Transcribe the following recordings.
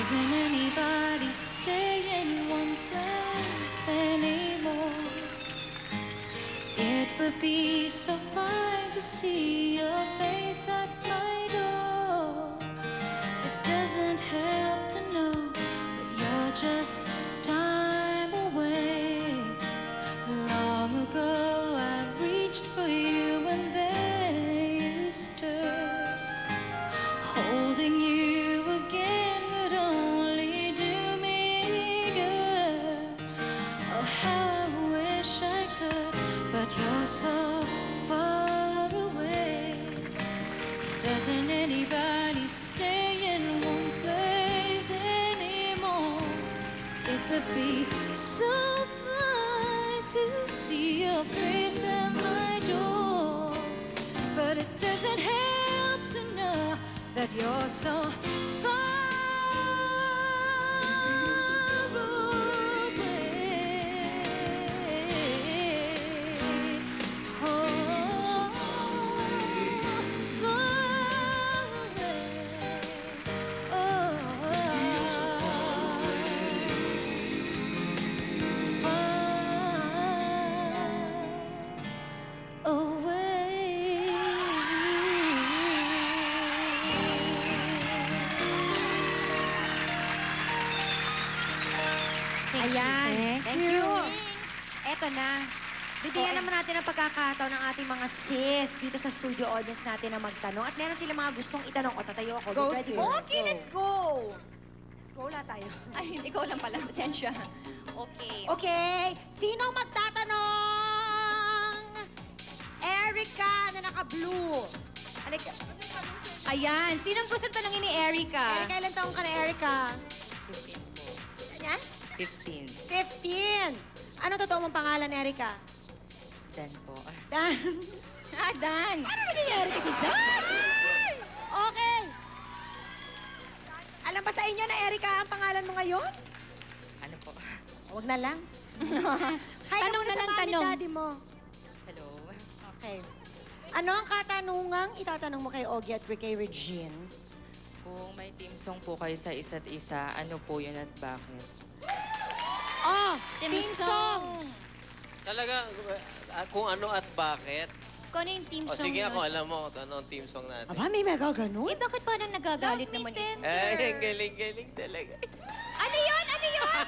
Doesn't anybody stay in one place anymore? It would be so fine to see your face at my door. It doesn't help to know that you're just time away. Long ago I reached for you and then you stirred. Holding you again would only do me good. Oh, how I wish I could, but you're so far away. Doesn't anybody stay in one place anymore? It would be so fine to see your face at my door, but it doesn't help to know that you're so far away. Oh, Ayan. Thank you. Eto na. Bibigyan naman natin ng pagkakataon ng ating mga sis dito sa studio audience natin na magtanong. At meron sila mga gustong itanong. O, tatayo ako. Go, Get ready. sis. Okay, let's go! Let's go, wala tayo. Ay, ikaw lang pala. Pasensya. Okay. Okay. Sinong magtatanong? Erica na naka-blue. Halika. Ayan. Sinong gusto tanongin ni Erica? Erica, ilang taong ka na, Erica? 15 po. Ayan? 15. 15. Ano totoo mong pangalan, Erica? Dan po. Dan. Ah, Dan. Ano naging Erica si Dan? Okay. Alam ba sa inyo na Erica ang pangalan mo ngayon? Ano po? Huwag na lang. Hi, Tanong na lang, tanong. Daddy mo. Hello. Okay. Ano ang katanungang itatanong mo kay Ogie at kay Regine? Kung may team song po kayo sa isa't isa, ano po yun at bakit? Oh, team song. Talaga, kung ano at bakit? Kung ano yung team O song sige mo? ako, alam mo kung ano ang team song natin. Aba, may mega ganun? Eh, bakit parang nagagalit naman yun? Ay, galing-galing talaga. Ano yun? Ano yun?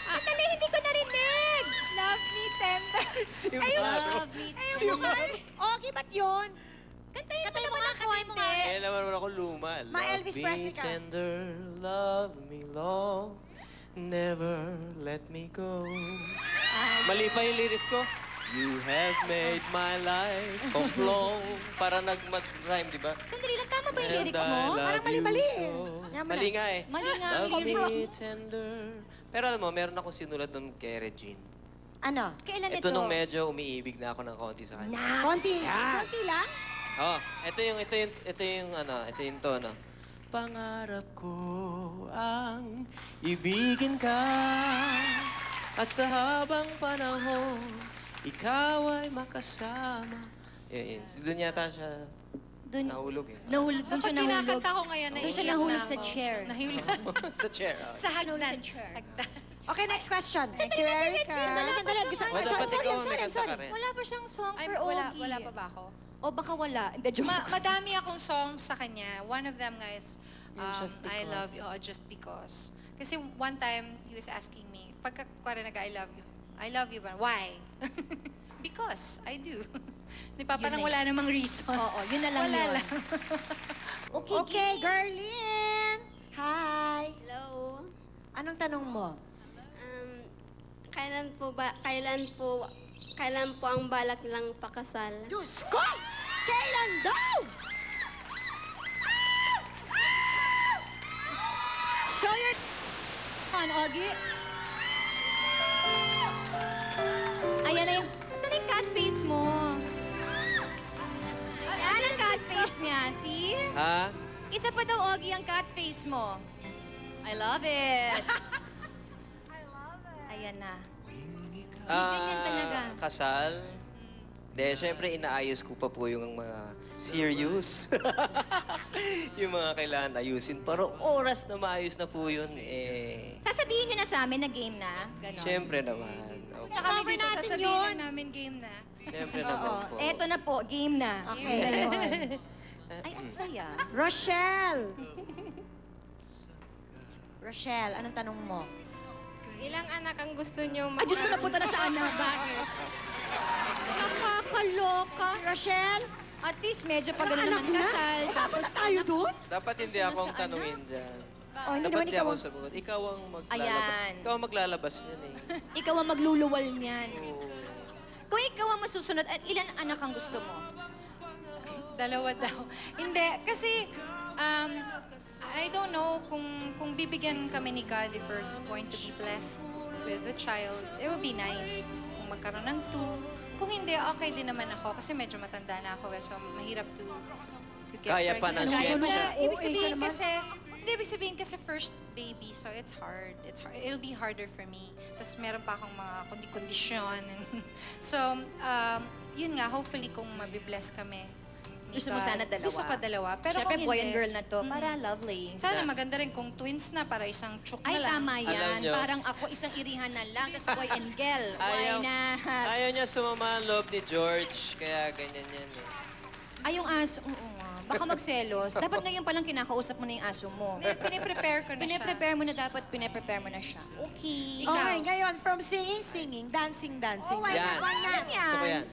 Sandali, hindi ko narinig. Love me tender. Si Love me. Si Maro. Ogie, ba't yun? Kantayin mo Katayin mo naman nga, ang katayin mo nga. konti. Eh, naman ako luma. Ma-Elvis Presley ka. Love me tender, love me long, never let me go. Mali pa yung lyrics ko. You have made my life complong. Para nag-rhyme, di ba? Sandali lang, tama ba yung And lyrics I mo? love Parang mali-mali you eh. so. Yan mo Mali na. nga eh. Mali nga ang Love lyrics me mo. tender. Pero alam mo, meron akong sinulat ng kay Regine. Ano? Kailan ito? Ito nung medyo umiibig na ako ng konti sa kanya. Konti. Konti lang? Oh, ito yung tono. Pangarap ko ang ibigin ka at sa habang panahon ikaw ay makasama. Yun. Doon yata siya Doon, nahulog eh. nahulog, doon siya Kapag nahulog. kinakanta ko ngayon, Doon siya naiiyak nahulog na sa ako. chair. Nahulog. Sa chair. Oh. Sa hanunan. Okay, next question. Thank you, Erica. Sandali. Gusto ko. O, dapat Sorry, ikaw may sorry, kanta ka sorry. rin. Wala pa siyang song Ay, for Ogie. wala pa ba ako? O baka wala. Hindi, joke. Madami akong songs sa kanya. One of them, guys, Just I Because. love you, Just Because. Kasi one time, he was asking me, pagka kuwari I love you ba? Why? Because I do. Di ba? Yun Parang na wala namang reason. Oo, yun na lang Wala yun. lang. Okay, Okay, Girlin. Hi. Hello. Anong tanong mo? Kailan po ang balak nilang pakasal? Diyos ko! Kailan daw? Show your on, Ogie. Ayan na yung... Saan yung cat face mo? Ayan ang cat face niya. See? Ha? Isa pa daw, Ogie, ang cat face mo. I love it. Ayan na. Ganyan talaga. Kasal? De, syempre, inaayos ko pa po yung mga serious. Yung mga kailangan ayusin. Pero oras na maayos na po yun, eh... Sasabihin nyo na sa amin na game na. Ganon. Syempre naman. Okay. Kami Cover dito, natin sasabihin yun. na namin game na. Syempre Oo. naman po. Eto na po, game na. Okay. Ay, ang saya. Rochelle! Rochelle, anong tanong mo? Ilang anak ang gusto niyo Ay, Diyos ko, napunta na sa anak. Bakit? Nakakaloka. Rochelle? At least medyo pag ano Anak naman na? kasal. Tapos tayo doon? Dapat hindi ako ang tanungin dyan. Oh, hindi Dapat naman hindi ikaw. ako sagot. Ikaw ang maglalabas. Ayan. Ikaw ang maglalabas niyan eh. Ikaw ang magluluwal niyan. Oo. Kung ikaw ang masusunod, at ilan anak ang gusto mo? Dalawa daw. Hindi, kasi I don't know kung bibigyan kami ni God if we're going to be blessed with a child, it would be nice. Kung magkaroon ng 2. Kung hindi, okay din naman ako kasi medyo matanda na ako so mahirap to get Kaya pa ng pregnant. siyensya. Ibig OA ka sabihin naman. kasi, hindi, ibig sabihin kasi first baby, so it's hard. It'll be harder for me. Tapos meron pa akong mga kondisyon. So, yun nga, hopefully kung mabibless kami. ni Gusto mo God. sana dalawa? Gusto ko dalawa. Pero Siyempre, kung boy hindi, and girl na to. Para lovely. sana maganda rin kung twins na para isang chuk na Ay, lang. tama Alam yan. nyo. Parang ako isang irihan na lang, tapos boy and girl. Why not? Ayaw niya sumama ang loob ni George. Kaya ganyan yan eh. Ay, yung aso. Oo nga. Baka magselos. Dapat ngayon palang kinakausap mo na yung aso mo. Piniprepare ko na siya. Pine-prepare mo na dapat, pine-prepare mo na siya. Okay. Ikaw. Okay, ngayon, from singing, dancing. Yan. Why not? Gusto ko yan.